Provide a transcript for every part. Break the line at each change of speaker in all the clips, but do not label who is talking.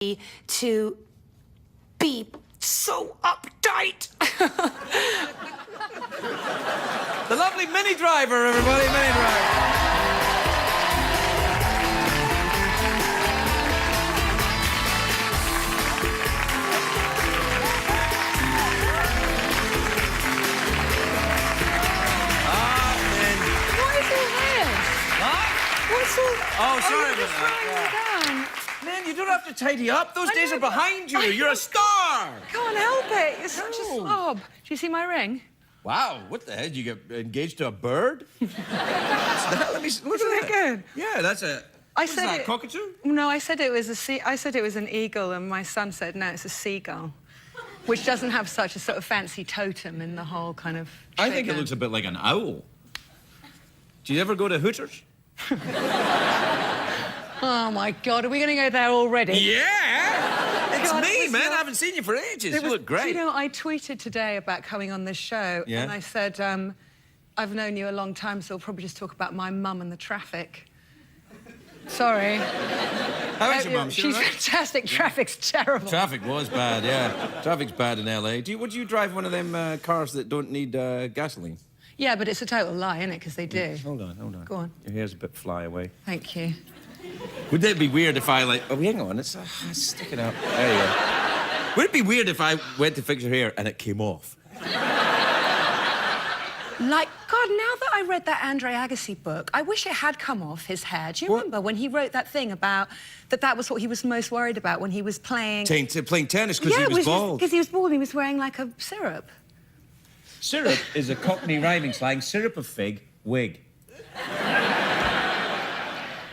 to be so uptight.
The lovely Minnie driver, everybody, Minnie driver. Oh, sorry about that. Man, you don't have to tidy up. Those days are behind you. You're a star.
Can't help it. You're such a slob. Do you see my ring?
Wow, what the hell? Did you get engaged to a bird? Let me look
Isn't
at
that good?
Yeah, that's a...
I said
that, a cockatoo?
No, I said it was I said it was an eagle, and my son said, no, it's a seagull, which doesn't have such a sort of fancy totem in the whole kind of...
I think it looks a bit like an owl. Do you ever go to Hooters?
Oh, my God, are we going to go there already?
Yeah! It's me, man. I haven't seen you for ages. You look great.
You know, I tweeted today about coming on this show, and I said, I've known you a long time, so we'll probably just talk about my mum and the traffic. Sorry.
How is your mum?
She's fantastic. Traffic's terrible.
Traffic was bad, yeah. Traffic's bad in L.A. Would you drive one of them cars that don't need gasoline?
Yeah, but it's a total lie, isn't it? Because they do.
Hold on.
Go on.
Your hair's a bit fly away.
Thank you.
Would that be weird if I, like... Oh, hang on, it's sticking out. There you go. Would it be weird if I went to fix your hair and it came off?
Like, God, now that I read that Andre Agassi book, I wish it had come off his hair. Do you remember when he wrote that thing about that was what he was most worried about when he was playing...
Playing tennis because he was bald.
Because he was bald and he was wearing, like, a syrup.
Syrup is a Cockney rhyming slang. Syrup of fig, wig.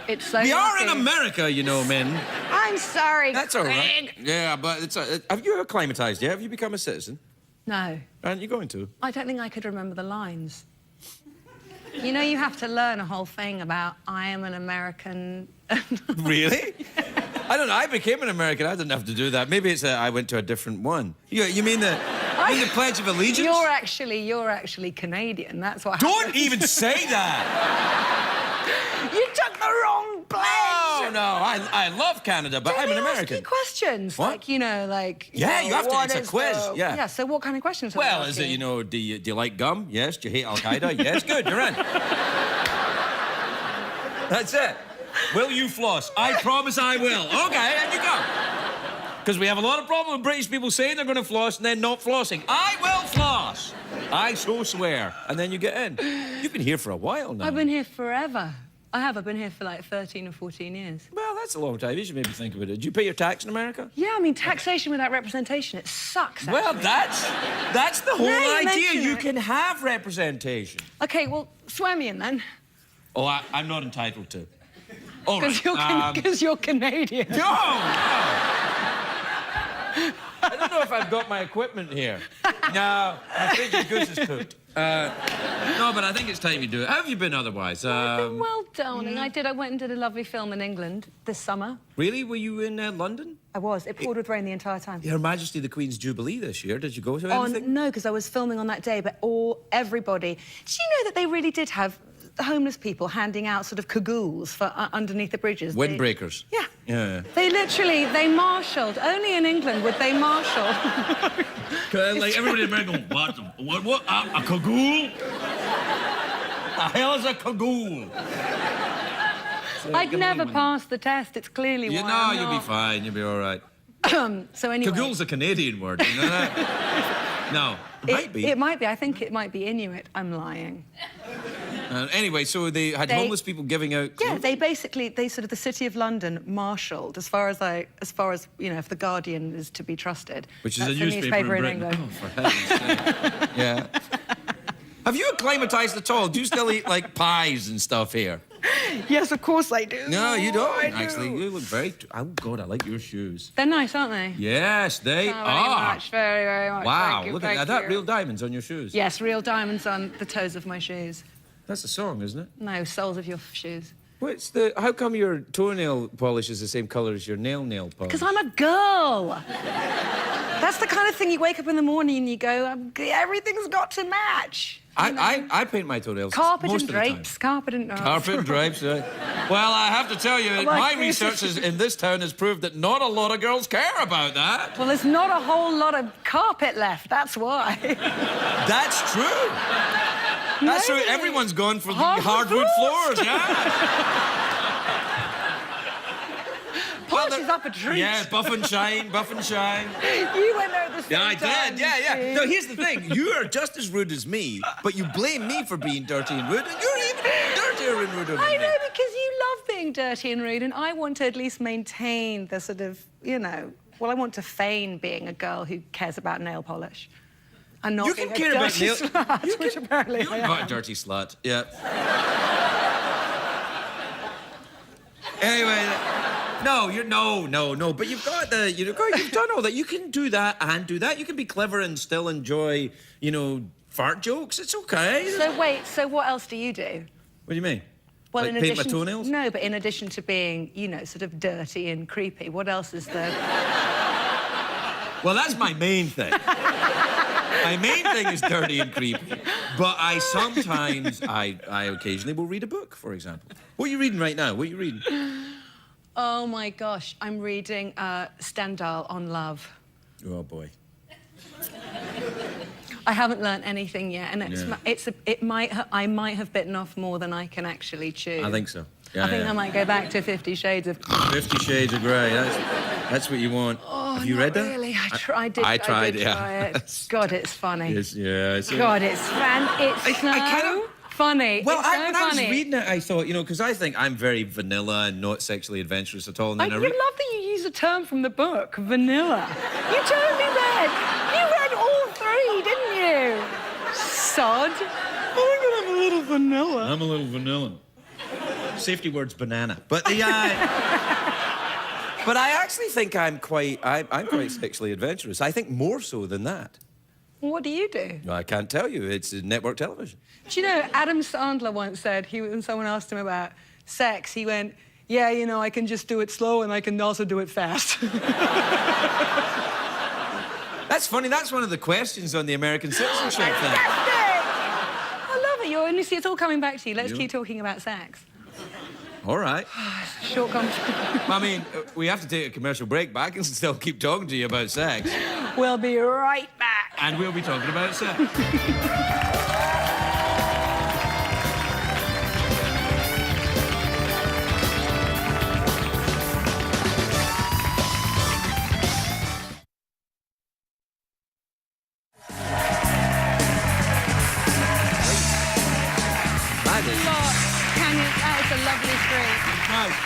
It's so
We are in America, you know, men.
I'm sorry,
That's all right. Yeah, but it's... have you acclimatised yet? Have you become a citizen?
No.
Aren't you going to?
I don't think I could remember the lines. You know, you have to learn a whole thing about I am an American...
Really? I don't know. I became an American. I didn't have to do that. Maybe it's I went to a different one. You mean the Pledge of Allegiance?
You're actually Canadian. That's what
Don't
happened.
even say that!
You took the wrong pledge!
No, I love Canada, but I'm an American.
Ask you questions.
What?
Like, you know,
Yeah, you have to. It's a quiz. Yeah.
Yeah, so what kind of questions are
Well,
they
is
asking?
it, you know, do you like gum? Yes. Do you hate Al-Qaeda? Yes. Good, you're in. That's it. Will you floss? I promise I will. Okay, and you go. Because we have a lot of problem with British people saying they're going to floss and then not flossing. I will floss. I so swear. And then you get in. You've been here for a while now.
I've been here forever. I have. I've been here for like 13 or 14 years.
Well, that's a long time. You should maybe think about it. Do you pay your tax in America?
Yeah, I mean, taxation without representation, it sucks, actually.
Well, that's the whole idea. You
it.
can have representation.
OK, well, swear me in, then.
Oh, I'm not entitled to. All right.
Because you're Canadian.
No! I don't know if I've got my equipment here. No, I think the goose is cooked. No, but I think it's time you do it. How have you been otherwise?
I've been well, darling. I went and did a lovely film in England this summer.
Really? Were you in London?
I was. It poured with rain the entire time.
Her Majesty the Queen's Jubilee this year. Did you go to anything?
No, because I was filming on that day, but everybody... Did you know that they really did have homeless people handing out sort of cagoules for underneath the bridges?
Windbreakers?
Yeah.
Yeah.
They marshalled. Only in England would they marshal.
Like everybody in America, what? A cagoule? The hell is a cagoule?
I'd never passed the test. It's clearly why I'm not.
You'll be fine. You'll be all right.
So anyway...
Cagoule's a Canadian word, you know that? No. It might be.
It might be. I think it might be Inuit. I'm lying.
Anyway, so they had homeless people giving out...
Yeah, they sort of, the City of London marshalled, as far as, you know, if The Guardian is to be trusted.
Which is a newspaper in
England.
Oh, for heaven's sake. Yeah. Have you acclimatised at all? Do you still eat, like, pies and stuff here?
Yes, of course I do.
No, you don't, actually. You look very... Oh, God, I like your shoes.
They're nice, aren't they?
Yes, they are.
Very much, very, very much.
Wow, look at that. Real diamonds on your shoes.
Yes, real diamonds on the toes of my shoes.
That's a song, isn't it?
No, soles of your shoes.
How come your toenail polish is the same colour as your nail polish?
Because I'm a girl. That's the kind of thing you wake up in the morning and you go, everything's got to match.
I paint my toenails
Carpet
most
and
of the time.
drapes. Carpet and drapes.
Carpet and drapes, yeah. Well, I have to tell you, my research in this town has proved that not a lot of girls care about that.
Well, there's not a whole lot of carpet left, that's why.
That's true. That's true. Everyone's gone for the hardwood floors, yeah.
Polishes up a treat.
Yeah, buff and shine, buff and shine.
You went there at the same
Yeah, I
time,
did. Yeah. No, here's the thing. You are just as rude as me, but you blame me for being dirty and rude, and you're even dirtier and ruder than me.
I know, because you love being dirty and rude, and I want to at least maintain the sort of, you know, well, I want to feign being a girl who cares about nail polish. And not
You
being
can
a
care about
dirty
nail...
slut, which apparently I
You're
am.
not a dirty slut. Yeah. Anyway... No, no. But you've got you've done all that. You can do that and do that. You can be clever and still enjoy, you know, fart jokes. It's okay.
So wait, so what else do you do?
What do you mean?
Well,
like
in
paint
addition,
my toenails?
No, but in addition to being, you know, sort of dirty and creepy, what else is there?
Well, that's my main thing. My main thing is dirty and creepy. But I sometimes, I occasionally will read a book, for example. What are you reading right now? What are you reading?
Oh my gosh, I'm reading Stendhal on love.
Oh boy.
I haven't learnt anything yet, and I might have bitten off more than I can actually chew.
I think so. Yeah,
I think I might go back to 50 Shades of...
50 Shades of Grey. That's what you want.
Oh,
have you read that?
Really, I tried.
I tried,
did
yeah.
try it. God, it's funny.
Yes, yeah.
God, it's so funny.
Well,
it's so
when I was
funny.
reading it, I thought, you know, because I think I'm very vanilla and not sexually adventurous at all. And
I
then
love that you use a term from the book, vanilla. You totally read. You read all three, didn't you? Sod. Oh, I'm a little vanilla.
I'm a little vanilla. Safety word's banana. But the but I actually think I'm quite sexually adventurous. I think more so than that.
What do you do?
No, I can't tell you. It's network television.
Do you know, Adam Sandler once said, when someone asked him about sex, he went, yeah, you know, I can just do it slow and I can also do it fast.
That's funny. That's one of the questions on the American citizenship thing.
Fantastic! I love it. You see, it's all coming back to you. Let's keep talking about sex.
All right.
Short conversation.
I mean, we have to take a commercial break, but I can still keep talking to you about sex.
We'll be right back.
And we'll be talking about sex.
That is a lovely street.
Nice.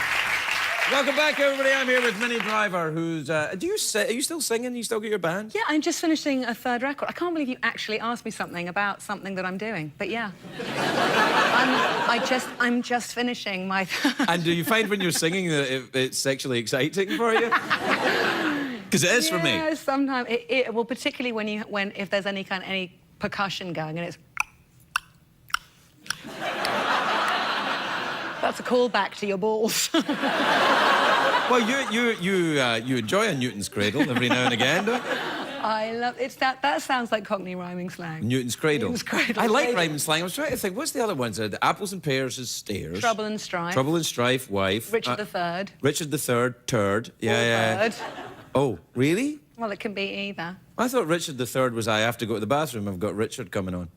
Welcome back, everybody. I'm here with Minnie Driver, who's... are you still singing? You still got your band?
Yeah, I'm just finishing a third record. I can't believe you actually asked me something about something that I'm doing, but yeah. I'm just finishing my...
And do you find when you're singing that it's sexually exciting for you? Because it is for me.
Yeah, sometimes. Well, particularly if there's any percussion going and it's... That's a callback to your balls.
Well, you enjoy a Newton's cradle every now and again, don't you?
I love it. That sounds like Cockney rhyming slang.
Newton's cradle.
Newton's cradle.
I like rhyming slang. I was trying to think, what's the other ones? The apples and pears is stairs.
Trouble and strife.
Trouble and strife, wife.
Richard III.
Richard III, turd. Yeah.
Bird.
Oh, really?
Well, it can be either.
I thought Richard III was I have to go to the bathroom. I've got Richard coming on.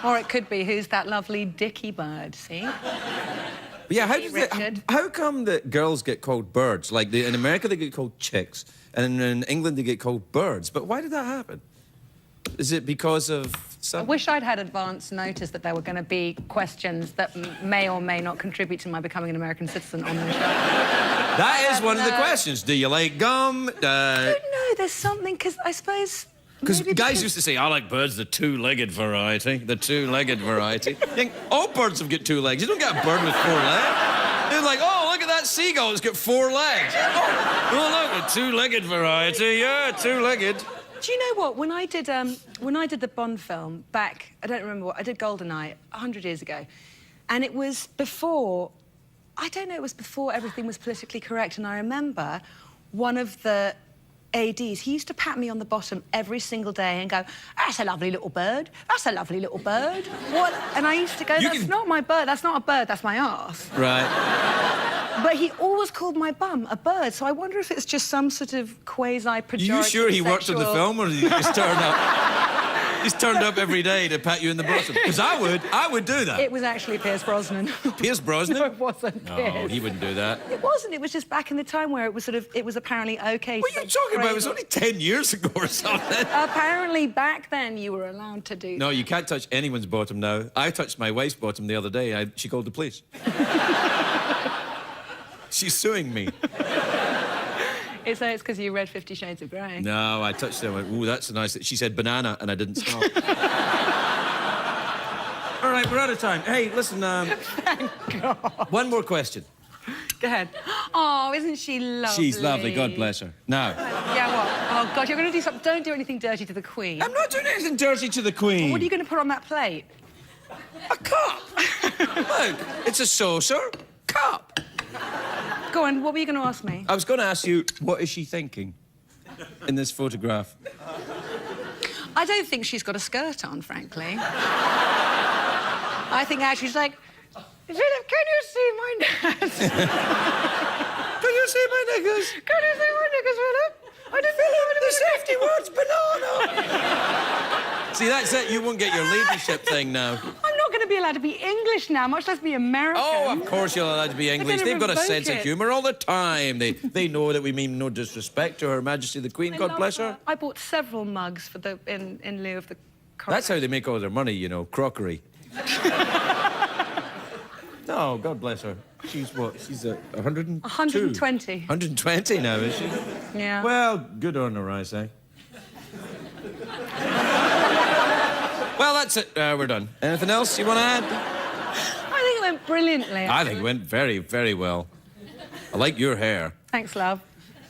Or it could be, who's that lovely Dicky bird, see?
But yeah,
Richard.
how come that girls get called birds? Like, in America, they get called chicks, and in England, they get called birds. But why did that happen? Is it because of some...
I wish I'd had advance notice that there were going to be questions that may or may not contribute to my becoming an American citizen on the show.
That is one of the questions. Do you like gum?
I don't know, there's something, because I suppose...
Because guys used to say, I like birds, the two-legged variety. The two-legged variety. You think, all birds have got two legs. You don't get a bird with 4 legs. They're like, oh, look at that seagull, it's got 4 legs. Oh, look, a two-legged variety. Yeah, two-legged.
Do you know what? When I did the Bond film back, I don't remember what, I did GoldenEye 100 years ago. And it was before, I don't know, it was before everything was politically correct. And I remember one of the ADs, he used to pat me on the bottom every single day and go, "That's a lovely little bird. That's a lovely little bird." What? And I used to go, "That's not my bird. That's not a bird. That's my arse."
Right.
But he always called my bum a bird, so I wonder if it's just some sort of quasi-pejorative.
Are you sure he worked on the film, or did he just turn up? He's turned up every day to pat you in the bottom. Because I would do that.
It was actually Pierce Brosnan.
Pierce Brosnan?
No, it wasn't.
No,
Pierce.
he wouldn't do that.
It wasn't. It was just back in the time where it was apparently okay.
What are you talking about? It was only 10 years ago or something.
Apparently, back then you were allowed to do.
No, you can't touch anyone's bottom now. I touched my wife's bottom the other day. She called the police. She's suing me.
It's because you read 50 Shades of Grey.
No, I touched her and went, ooh, that's a nice... She said banana, and I didn't stop. All right, we're out of time. Hey, listen,
Thank God.
one more question.
Go ahead. Oh, isn't she lovely?
She's lovely, God bless her. Now...
Yeah, what? Oh, God, you're going to do something... Don't do anything dirty to the Queen.
I'm not doing anything dirty to the Queen.
What are you going to put on that plate?
A cup. Look, it's a saucer. Cup.
Go on, what were you going to ask me?
I was going to ask you, what is she thinking in this photograph?
I don't think she's got a skirt on, frankly. I think actually she's like, "Philip, can you see my nuts?
Can you see my knickers?
Can you see my knickers, Philip? I didn't
Philip, the safety word's banana." See, that's it. You won't get your leadership thing now.
I'm not going to be allowed to be English now, much less be American.
Oh, of course you're allowed to be English. They've got a sense of humour all the time. They know that we mean no disrespect to Her Majesty the Queen. God bless her.
I bought several mugs for in lieu of the...
That's how they make all their money, you know, crockery. No, God bless her. She's what? She's 102?
120.
120 now, is she?
Yeah.
Well, good on her, I say. Well, that's it. We're done. Anything else you want to add?
I think it went brilliantly.
I think it went very, very well. I like your hair.
Thanks, love.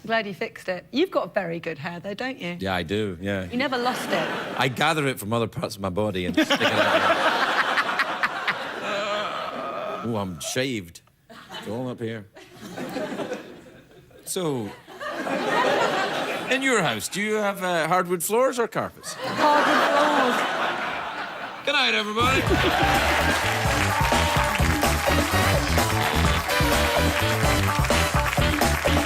I'm glad you fixed it. You've got very good hair, though, don't you?
Yeah, I do, yeah.
You never lost it.
I gather it from other parts of my body and stick it out here. Oh, I'm shaved. It's all up here. So, in your house, do you have hardwood floors or carpets?
Hardwood floors.
Good night, everybody.